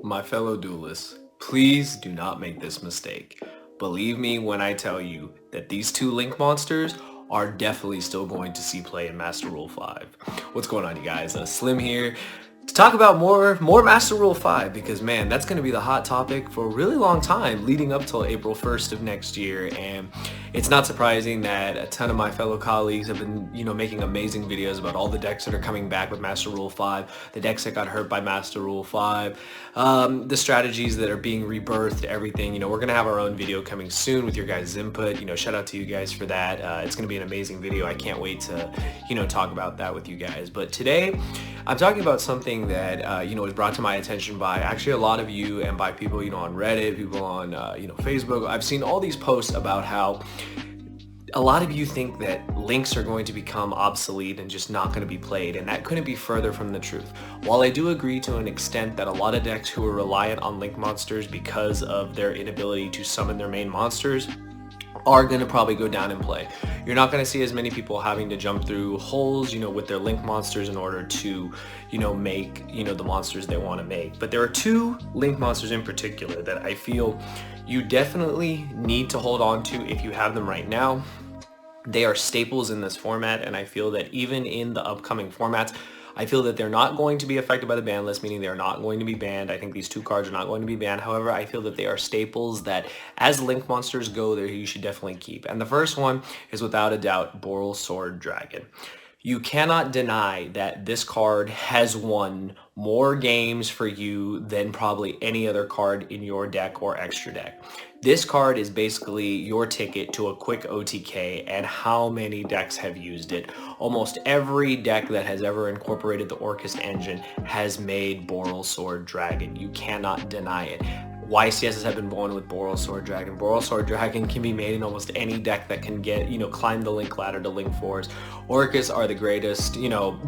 My fellow duelists, please do not make this mistake. Believe me when I tell you that these two Link monsters are definitely still going to see play in Master Rule 5. What's going on, you guys? Slim here to talk about more Master Rule 5, because man, that's going to be the hot topic for a really long time leading up till April 1st of next year. And it's not surprising that a ton of my fellow colleagues have been, making amazing videos about all the decks that are coming back with Master Rule 5, the decks that got hurt by Master Rule 5, the strategies that are being rebirthed, everything. We're going to have our own video coming soon with your guys' input. Shout out to you guys for that. It's going to be an amazing video. I can't wait to, talk about that with you guys. But today, I'm talking about something that, was brought to my attention by actually a lot of you and by people, on Reddit, people on, Facebook. I've seen all these posts about how a lot of you think that links are going to become obsolete and just not going to be played, and that couldn't be further from the truth. While I do agree to an extent that a lot of decks who are reliant on link monsters because of their inability to summon their main monsters are going to probably go down in play. You're not going to see as many people having to jump through holes, with their link monsters in order to, make, the monsters they want to make. But there are two link monsters in particular that I feel you definitely need to hold on to if you have them right now. They are staples in this format, and I feel that even in the upcoming formats, I feel that they're not going to be affected by the ban list, meaning they're not going to be banned. I think these two cards are not going to be banned. However, I feel that they are staples that, as link monsters go, there you should definitely keep. And the first one is without a doubt Borrelsword Dragon. You cannot deny that this card has won more games for you than probably any other card in your deck or extra deck. This card is basically your ticket to a quick OTK, and how many decks have used it? Almost every deck that has ever incorporated the Orcust engine has made Borrelsword Dragon. You cannot deny it. YCSs have been born with Borrelsword Dragon. Borrelsword Dragon can be made in almost any deck that can get, climb the link ladder to link 4s. Orcust are the greatest,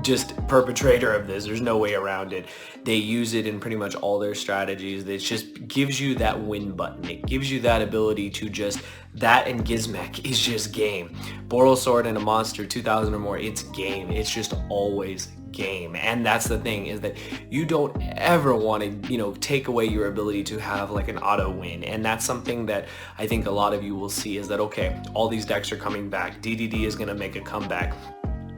just perpetrator of this. There's no way around it. They use it in pretty much all their strategies. It just gives you that win button. It gives you that ability to just, that and Gizmek is just game. Borrelsword and a monster, 2000 or more, it's game. It's just always game. And that's the thing, is that you don't ever want to take away your ability to have like an auto win. And that's something that I think a lot of you will see, is that okay, all these decks are coming back, DDD is going to make a comeback,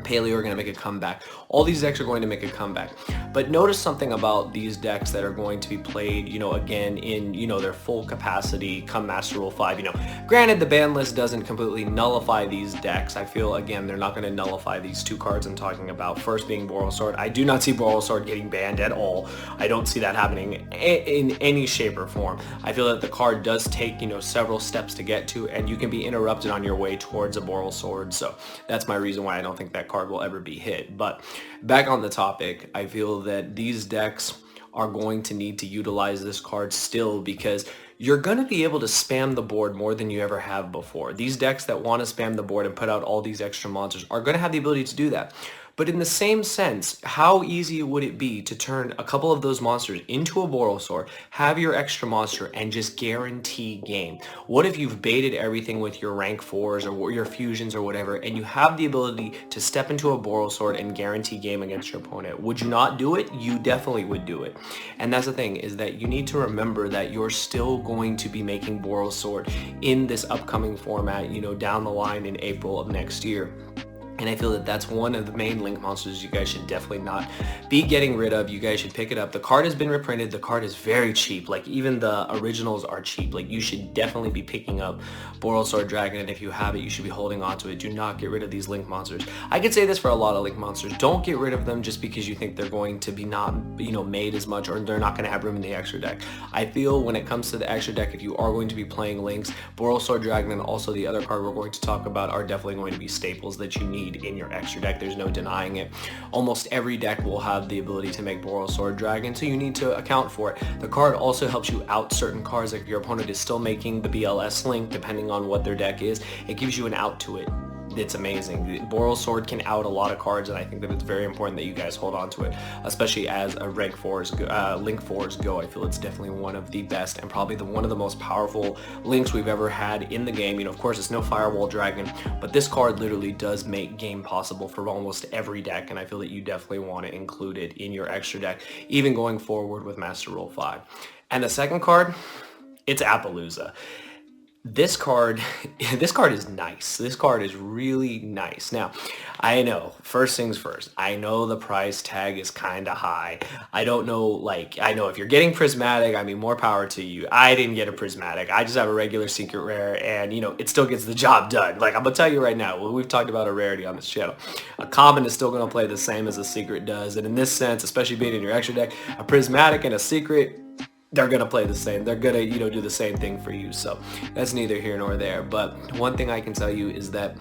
Paleo are going to make a comeback. All these decks are going to make a comeback. But notice something about these decks that are going to be played, again in, their full capacity come Master Rule 5. Granted, the ban list doesn't completely nullify these decks. I feel, again, they're not going to nullify these two cards I'm talking about. First being Borrelsword. I do not see Borrelsword getting banned at all. I don't see that happening in any shape or form. I feel that the card does take, several steps to get to, and you can be interrupted on your way towards a Borrelsword. So that's my reason why I don't think that card will ever be hit. But back on the topic, I feel that these decks are going to need to utilize this card still, because you're going to be able to spam the board more than you ever have before. These decks that want to spam the board and put out all these extra monsters are going to have the ability to do that. But in the same sense, how easy would it be to turn a couple of those monsters into a Borrelsword, have your extra monster, and just guarantee game? What if you've baited everything with your rank 4s or your fusions or whatever, and you have the ability to step into a Borrelsword and guarantee game against your opponent? Would you not do it? You definitely would do it. And that's the thing, is that you need to remember that you're still going to be making Borrelsword in this upcoming format, down the line in April of next year. And I feel that that's one of the main link monsters you guys should definitely not be getting rid of. You guys should pick it up. The card has been reprinted. The card is very cheap. Like, even the originals are cheap. Like, you should definitely be picking up Borrelsword Dragon, and if you have it, you should be holding on to it. Do not get rid of these link monsters. I could say this for a lot of link monsters. Don't get rid of them just because you think they're going to be not, made as much, or they're not going to have room in the extra deck. I feel when it comes to the extra deck, if you are going to be playing links, Borrelsword Dragon and also the other card we're going to talk about are definitely going to be staples that you need in your extra deck. There's no denying it. Almost every deck will have the ability to make Borrelsword Dragon, so you need to account for it. The card also helps you out certain cards. Like, if your opponent is still making the BLS link, depending on what their deck is, it gives you an out to it. it's amazing. Borrelsword can out a lot of cards, and I think that it's very important that you guys hold on to it, especially as a Link 4s go. I feel it's definitely one of the best and probably one of the most powerful links we've ever had in the game. You know, of course, it's no Firewall Dragon, but this card literally does make game possible for almost every deck, and I feel that you definitely want to include it in your extra deck, even going forward with Master Rule 5. And the second card, it's Apollousa. This card is nice. This card is really nice. Now, I know, first things first, I know the price tag is kind of high. I don't know, like, I know if you're getting Prismatic, I mean, more power to you. I didn't get a Prismatic. I just have a regular Secret Rare, and, you know, it still gets the job done. Like, I'm going to tell you right now, well, we've talked about a rarity on this channel. A common is still going to play the same as a Secret does, and in this sense, especially being in your extra deck, a Prismatic and a Secret, they're going to play the same. They're going to, you know, do the same thing for you. So that's neither here nor there. But one thing I can tell you is that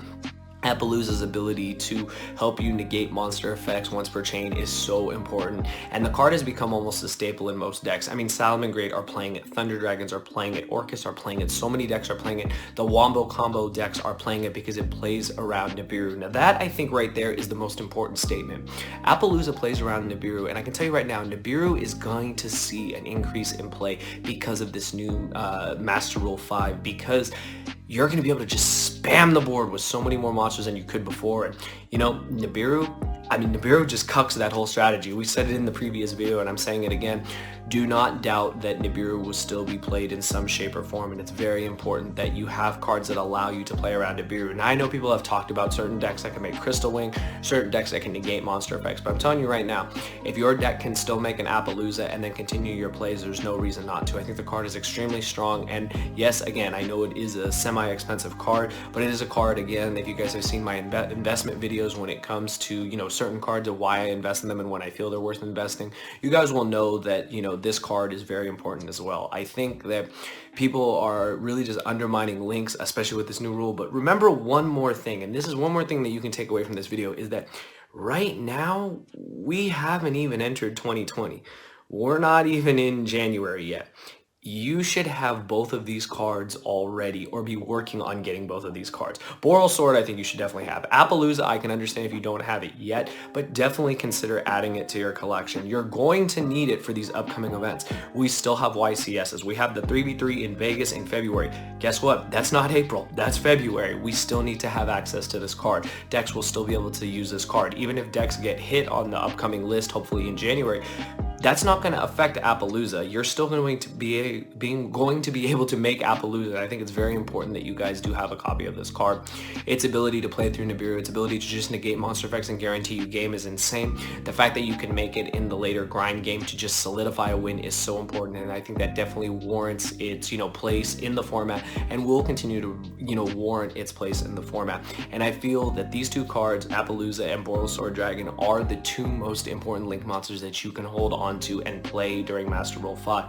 Apollousa's ability to help you negate monster effects once per chain is so important, and the card has become almost a staple in most decks. I mean, Salamangreat are playing it, Thunder Dragons are playing it, Orcus are playing it, so many decks are playing it, the Wombo combo decks are playing it because it plays around Nibiru. Now that, I think, right there is the most important statement. Apollousa plays around Nibiru, and I can tell you right now, Nibiru is going to see an increase in play because of this new Master Rule 5, because you're going to be able to just spam the board with so many more monsters than you could before. And, you know, Nibiru just cucks that whole strategy. We said it in the previous video, and I'm saying it again. Do not doubt that Nibiru will still be played in some shape or form, and it's very important that you have cards that allow you to play around Nibiru. Now, I know people have talked about certain decks that can make Crystal Wing, certain decks that can negate monster effects, but I'm telling you right now, if your deck can still make an Apollousa and then continue your plays, there's no reason not to. I think the card is extremely strong, and yes, again, I know it is a semi-expensive card, but it is a card, again, if you guys have seen my investment videos when it comes to, you know, certain cards and why I invest in them and when I feel they're worth investing, you guys will know that, you know, this card is very important as well. I think that people are really just undermining links, especially with this new rule. But remember one more thing, and this is one more thing that you can take away from this video, is that right now we haven't even entered 2020. We're not even in January yet. You should have both of these cards already, or be working on getting both of these cards. Borrelsword, I think you should definitely have. Apollousa, I can understand if you don't have it yet, but definitely consider adding it to your collection. You're going to need it for these upcoming events. We still have YCSs. We have the 3v3 in Vegas in February. Guess what? That's not April. That's February. We still need to have access to this card. Decks will still be able to use this card. Even if decks get hit on the upcoming list, hopefully in January, that's not going to affect Apollousa. You're still going to be able to make Apollousa. I think it's very important that you guys do have a copy of this card. Its ability to play through Nibiru, its ability to just negate monster effects and guarantee you game is insane. The fact that you can make it in the later grind game to just solidify a win is so important, and I think that definitely warrants its, you know, place in the format, and will continue to, you know, warrant its place in the format. And I feel that these two cards, Apollousa and Borrelsword Dragon, are the two most important link monsters that you can hold on to and play during Master Rule 5.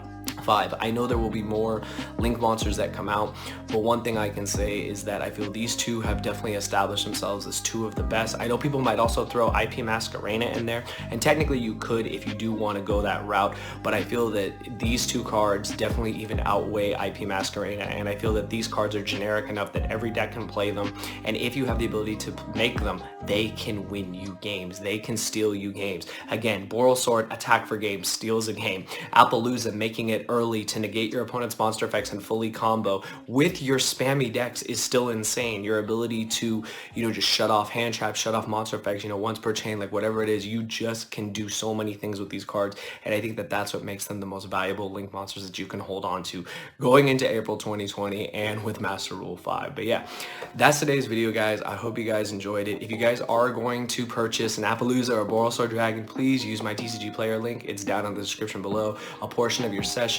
I know there will be more link monsters that come out, but one thing I can say is that I feel these two have definitely established themselves as two of the best. I know people might also throw IP Masquerena in there, and technically you could if you do want to go that route, but I feel that these two cards definitely even outweigh IP Masquerena, and I feel that these cards are generic enough that every deck can play them, and if you have the ability to make them, they can win you games. They can steal you games. Again, Borrelsword, attack for games, steals a game. Apollousa, making it early to negate your opponent's monster effects and fully combo with your spammy decks is still insane. Your ability to, you know, just shut off hand traps, shut off monster effects, you know, once per chain, like whatever it is, you just can do so many things with these cards, and I think that that's what makes them the most valuable link monsters that you can hold on to going into April 2020 and with Master Rule 5. But yeah, that's today's video, guys. I hope you guys enjoyed it. If you guys are going to purchase an Apollousa or Borrelsword Dragon, please use my TCG player link. It's down in the description below. A portion of your session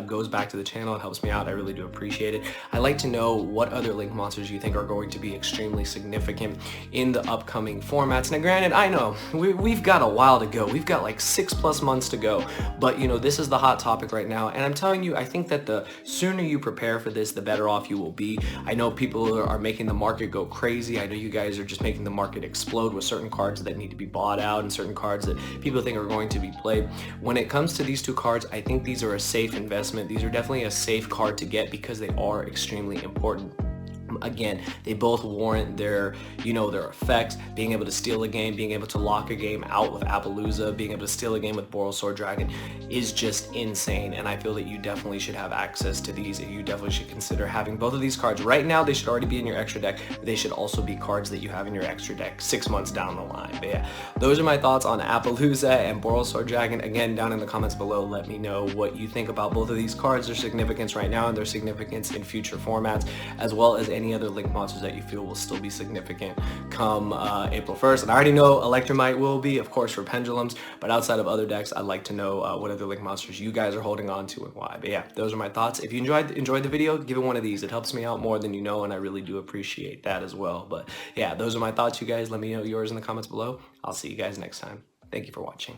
goes back to the channel. It helps me out. I really do appreciate it. I'd like to know what other link monsters you think are going to be extremely significant in the upcoming formats. Now granted, I know we've got a while to go. We've got like 6+ months to go, but you know, this is the hot topic right now, and I'm telling you, I think that the sooner you prepare for this, the better off you will be. I know people are making the market go crazy. I know you guys are just making the market explode with certain cards that need to be bought out and certain cards that people think are going to be played. When it comes to these two cards, I think these are a safe investment. These are definitely a safe card to get because they are extremely important. Again, they both warrant their, their effects. Being able to steal a game, being able to lock a game out with Apollousa, being able to steal a game with Borrelsword Dragon is just insane. And I feel that you definitely should have access to these, and you definitely should consider having both of these cards. Right now, they should already be in your extra deck. But they should also be cards that you have in your extra deck 6 months down the line. But yeah, those are my thoughts on Apollousa and Borrelsword Dragon. Again, down in the comments below, let me know what you think about both of these cards, their significance right now and their significance in future formats, as well as any other link monsters that you feel will still be significant come April 1st. And I already know Electromite will be, of course, for pendulums, but outside of other decks, I'd like to know what other link monsters you guys are holding on to and why. But yeah, those are my thoughts. If you enjoyed the video, give it one of these. It helps me out more than you know, and I really do appreciate that as well. But yeah, those are my thoughts, you guys. Let me know yours in the comments below. I'll see you guys next time. Thank you for watching.